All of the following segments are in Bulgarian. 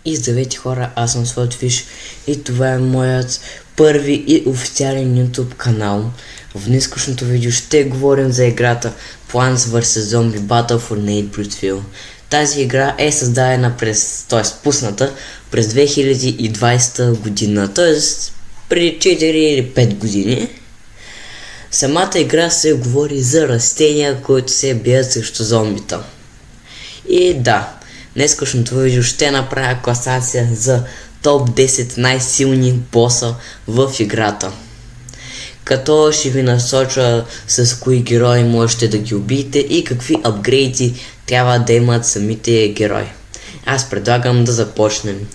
И здравейте хора, аз съм Swordfish и това е моят първи и официален YouTube канал. В днескашното видео ще говорим за играта Plants vs. Zombie Battle for Neighborville. Тази игра е създадена пусната през 2020 година, т.е. преди 4 или 5 години. Самата игра се говори за растения, които се бият срещу зомбита. И да, днескашното видео ще направя класация за топ 10 най-силни боса в играта. Като ще ви насоча с кои герои можете да ги убиете и какви апгрейди трябва да имат самите герои. Аз предлагам да започнем.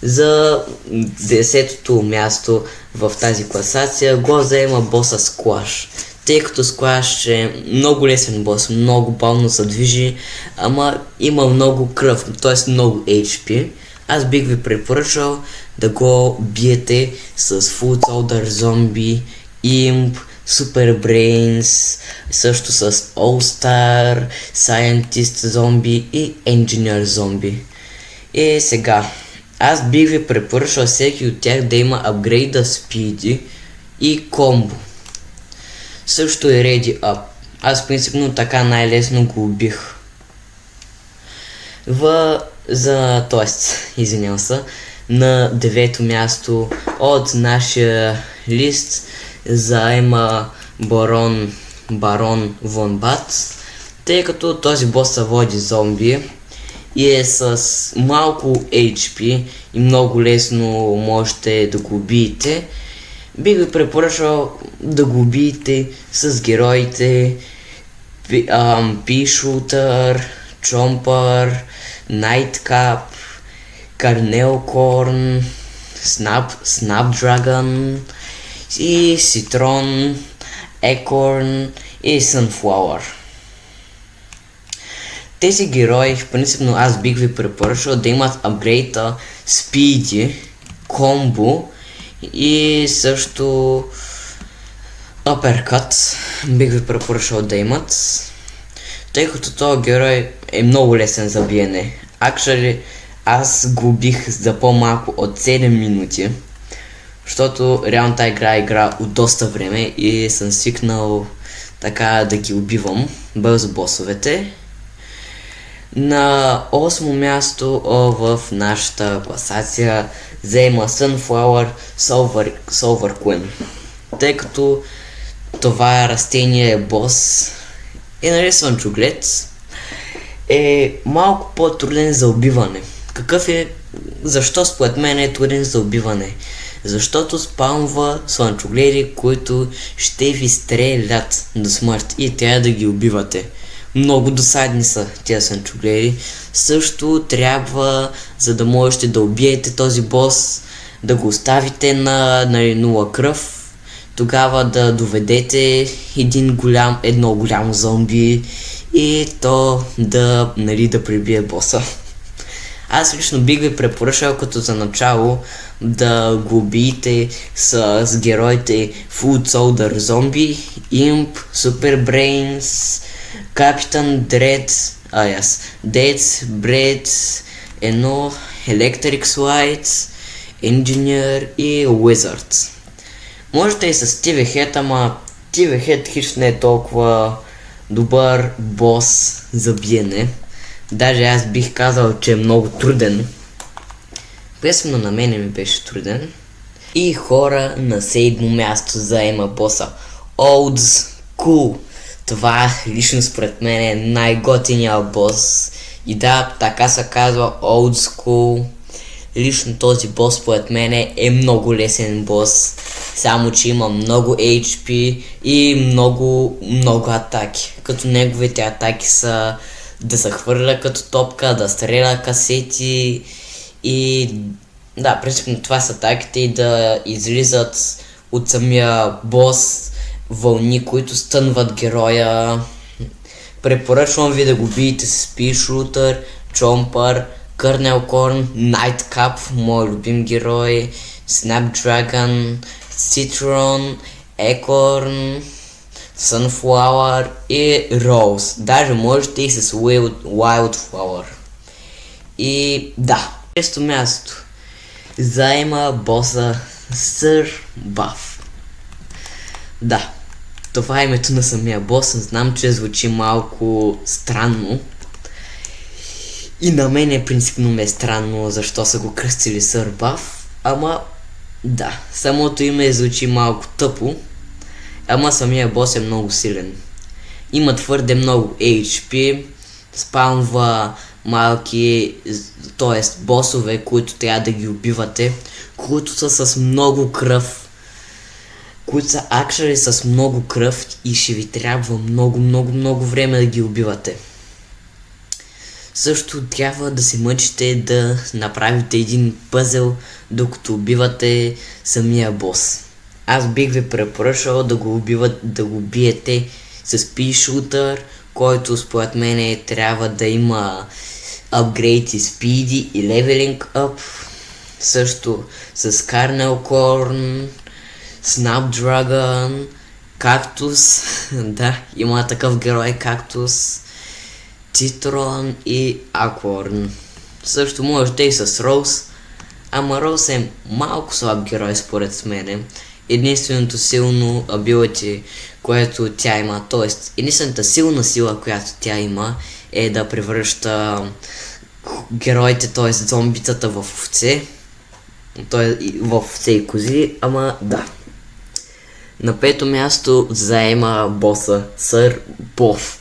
За 10-то място в тази класация го заема боса Squash. Тъй като Squash е много лесен бос, много бавно се движи, ама има много кръв, т.е. много HP. Аз бих ви препоръчал да го биете с Foot Soldier Zombie, Imp, Super Brains, също с All Star, Scientist Zombie и Engineer Zombie. И сега, аз бих ви препоръчал всеки от тях да има апгрейда Speedy и комбо. Също е Ready Up. Аз принципно така най-лесно го убих. Извинявам се, на 9-то място от нашия лист заема Барон Вон Бат, тъй като този бос се води зомби и е с малко HP и много лесно можете да го убиете. Бих ви препоръчал да го убиете с героите Pea-Shooter, Chomper, Nightcap, Carnelcorn, Snapdragon и Citron, Acorn и Sunflower. Тези герои, в принципно аз бих ви препоръчал да имат апгрейда Speedy, Combo и също Uppercut бих ви препоръчал да имат, тъй като този герой е много лесен за биене. Actually, аз го убих за по-малко от 7 минути, защото реално тази игра от доста време и съм свикнал така да ги убивам бързо босовете. На 8 място в нашата класация заема Sunflower Silver Queen, тъй като това растение бос е нарисван чуглец, е малко по-труден за убиване. Защо според мен е труден за убиване? Защото спаунва слънчогледи, които ще ви стрелят до смърт и трябва да ги убивате. Много досадни са тези слънчогледи. Също трябва, за да можете да убиете този бос, да го оставите на 0 кръв, тогава да доведете едно голямо зомби и то да пребие боса. Аз лично бих ви препоръчал като за начало да го убиете с героите Foot Soldier Zombie, Imp, Super Brains, Captain Dead, Bread, Electric Light, Engineer и Wizard. Можете и с TV Head, ама TV Head хищ не е толкова добър бос за биене. Даже аз бих казал, че е много труден. Песено на мене ми беше труден. И хора, на 7-мо място заема боса Old School. Това лично според мен е най-готиният бос. И да, така се казва Old School. Лично този бос според мен е много лесен бос, само че има много HP и много атаки. Като неговите атаки са да се хвърля като топка, да стреля касети и да, принципно това са атаките и да излизат от самия бос вълни, които стънват героя. Препоръчвам ви да го биете с Pea-Shooter, Chomper, Carnelcorn, Nightcap, мой любим герой, Snapdragon, Citron, Acorn, Sunflower и Rose. Даже можете и с Wildflower. И да, Шесто място заема боса Сър Баф. Да, това е името на самия бос. Знам, че звучи малко странно. И на мен принципно ме е странно защо са го кръстили Сър Баф. Ама да, самото име звучи малко тъпо. Ама самия бос е много силен. Има твърде много HP, спаунва малки, т.е. босове, които трябва да ги убивате, които са с много кръв, които са акшери с много кръв и ще ви трябва много време да ги убивате. Също трябва да се мъчите да направите един пъзел, докато убивате самия бос. Аз бих ви препоръчал да го убиете с Pea-Shooter, който според мен трябва да има апгрейд и speedy и leveling up. Също с Kernel Corn, Snapdragon, Cactus, да, има такъв герой Cactus, Citron и Acorn. Също можете и с Rose, ама Rose е малко слаб герой според мене. Единственото силно абилити, което тя има, т.е. единствената силна сила, която тя има, е да превръща героите, т.е. зомбитата в овце. В овце и кози, ама да. На пето място заема боса Сър Боф.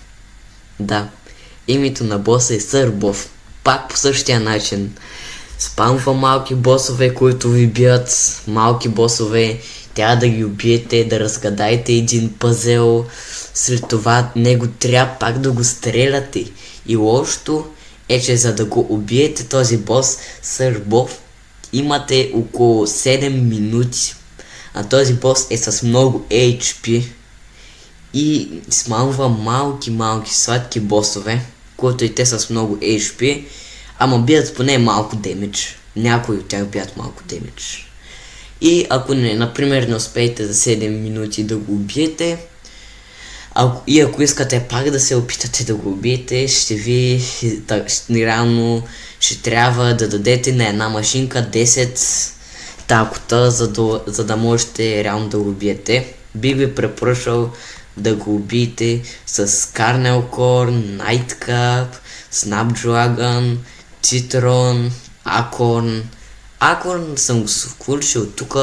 Да, името на боса е Сър Боф. Пак по същия начин. Спамва малки босове, които ви бият. Малки босове, трябва да ги убиете, да разгадаете един пъзел. След това него трябва пак да го стреляте. И лошото е, че за да го убиете този бос Сър Боф, имате около 7 минути. А този бос е с много HP и смалва малки сладки босове, които и те с много HP, ама бият поне малко демидж. Някои от тях бият малко демидж. И ако например не успеете за 7 минути да го убиете, ако искате пак да се опитате да го убиете, реално ще трябва да дадете на една машинка 10 такота, за да можете реално да го убиете. Би ви препоръчал да го убиете с Kernel Corn, Nightcap, Snapdragon, Citron, Acorn. Acorn съм го включил тук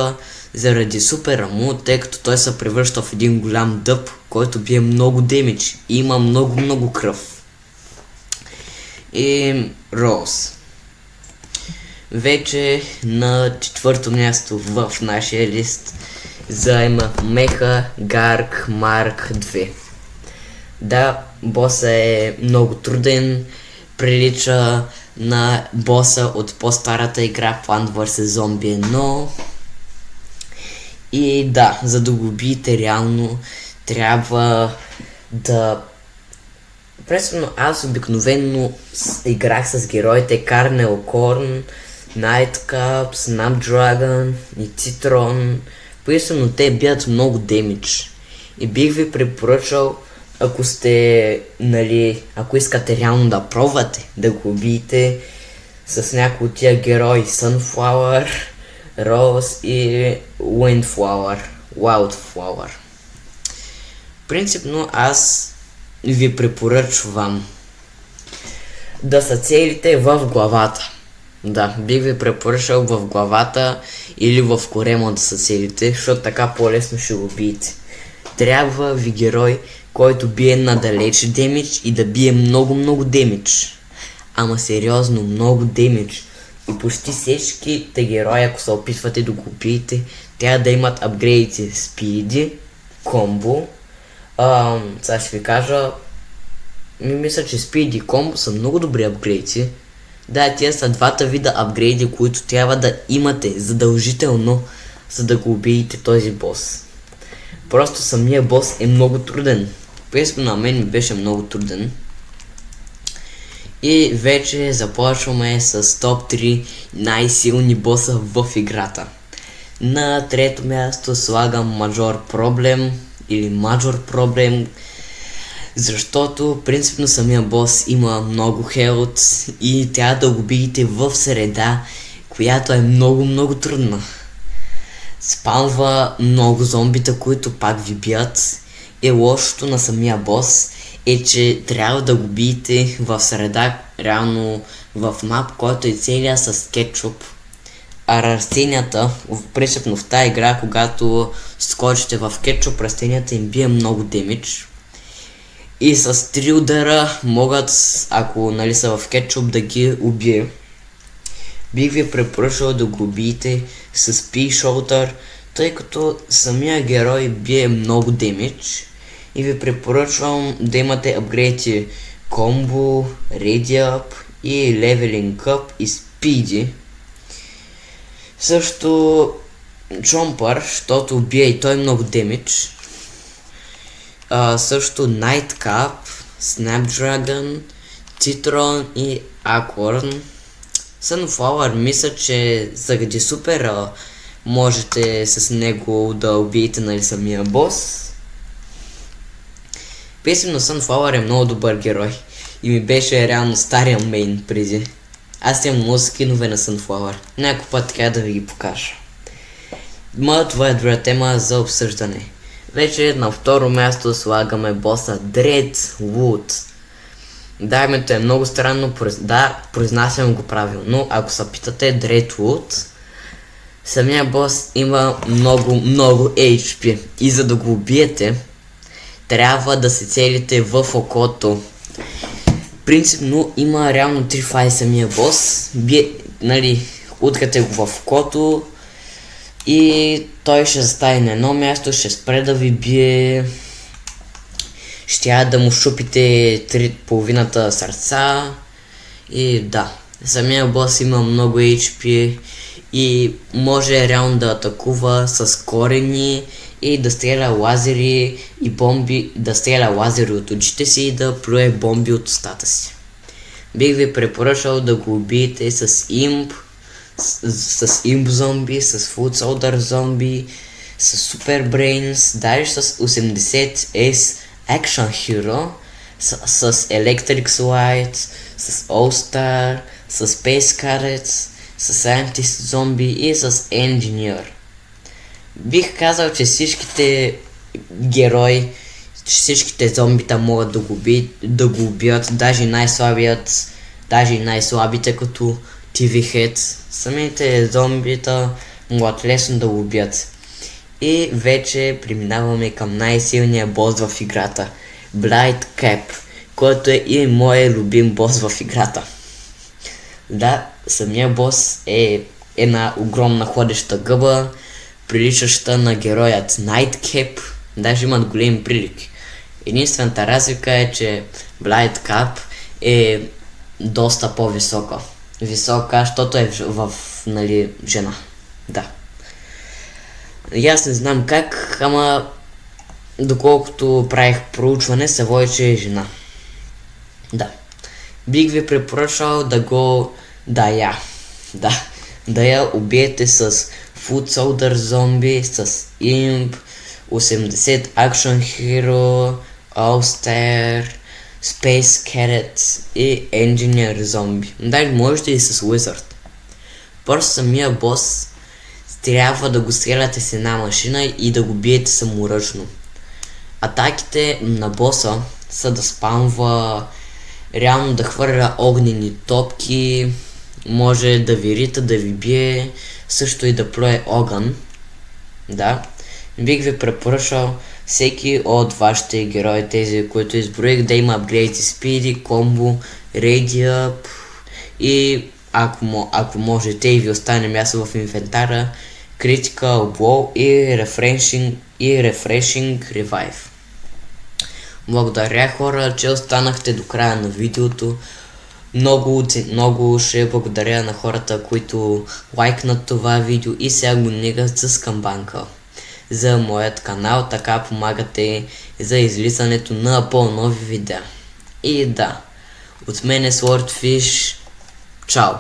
заради супера му, тъй като той се превръща в един голям дъб, който бие много демидж и има много кръв. И Rose. Вече на четвърто място в нашия лист заема Меха Гарк Марк 2. Да, боса е много труден, прилича на боса от по-старата игра Plant vs. Zombie 1. И да, за да го убиете реално трябва да... Пресвено аз обикновено играх с героите Kernel Corn, Nightcap, Snapdragon и Citron. Поистину те бият много демидж. И бих ви препоръчал, ако искате реално да пробвате да го убиете с някои от тия герои Sunflower, Rose и Wildflower. Принципно аз ви препоръчвам да са целите в главата. Да, бих ви препоръчал в главата или в корема да са целите, защото така по-лесно ще го убиете. Трябва ви герой, който бие надалеч демидж и да бие много демидж. Ама сериозно, много демидж. И почти всичките герои, ако се опитвате да го убиете, трябва да имат апгрейди Speedy, Combo. Сега ще ви кажа, мисля, че Speedy и Combo са много добри апгрейди. Да, тия са двата вида апгрейди, които трябва да имате задължително, за да го убиете този бос. Просто самия бос е много труден. Принципно на мен ми беше много труден. И вече започваме с топ 3 най-силни боса в играта. На трето място слагам Major Problem или Major Problem. Защото принципно самия бос има много хелт и трябва да го биете в среда, която е много трудна. Спамва много зомбита, които пак ви бият. И лошото на самия бос е, че трябва да го биете в среда, реално в мап, който е целия с кетчуп. А растенията, принципно в тази игра, когато скочите в кетчуп, растенията им бие много демидж. И с 3 удара могат, ако нали са в кетчуп, да ги убие. Бих ви препоръчал да го убиете с Pea Shooter, тъй като самия герой бие много демидж. И ви препоръчвам да имате апгрейди Combo, Ready Up и Leveling Up и Speedy. Също Chomper, защото бие и той много демидж. Също Nightcap, Snapdragon, Citron и Acorn. Sunflower мисля, че заради супера можете с него да убиете нали самия бос. Песен на Sunflower е много добър герой и ми беше реално стария мейн преди. Аз имам много скинове на Sunflower. Някой път трябва да ви ги покажа. Това е друга тема за обсъждане. Вече на второ място слагаме боса Dreadwood. Да, името е много странно, да, произнасям го правилно. Ако се питате Dreadwood, самия бос има много HP. И за да го убиете, трябва да се целите в окото. Принципно има реално 3 фази самия бос. Удряте го в окото и той ще застане на едно място, ще спре да ви бие. Ще да му щупите половината сърца. И да, самия бос има много HP и може реално да атакува с корени и да стреля лазери и бомби, да стреля лазери от очите си и да плюе бомби от устата си. Бих ви препоръчал да го убиете с Imp, с Imp зомби, с Foot Soldier зомби, с Super Brains, даже с 80S Action Hero, с Electric Light, с All Star, с Space Cadets, с Scientist зомби и с Engineer. Бих казал, че всичките герои, всичките зомбита могат да го убият, даже и най-слабите като TV Head. Самите зомбита могат лесно да го убият. И вече преминаваме към най-силния бос в играта, Blight Cap, който е и моят любим бос в играта. Да, самия бос е една огромна ходеща гъба, приличаща на героят Nightcap, даже имат големи прилики. Единствената разлика е, че Blight Cap е доста по-висока. Висока, защото е жена. Да. И аз не знам как, ама доколкото правих проучване, се води, че е жена. Да. Бих ви препоръчал да я убиете с Foot Soldier зомби, с Imp, 80 Action Hero, All Star, Space Cadet и Engineer зомби. Даже можете и с Wizard. Просто самия бос трябва да го стреляте с една машина и да го биете саморъчно. Атаките на боса са да спамва, реално да хвърля огнени топки, може да ви рита, да ви бие, също и да плюе огън. Да. Бих ви препоръчал всеки от вашите герои, тези, които изброих, да има апгрейди Speedy, Combo, Ready Up и ако можете и ви остане място в инвентара, Critical Blow и Refreshing Revive. Благодаря хора, че останахте до края на видеото. Много ще благодаря на хората, които лайкнат това видео и сега го нигат с камбанка за моят канал, така помагате за излизането на по-нови видеа. И да, от мен е Swordfish, чао!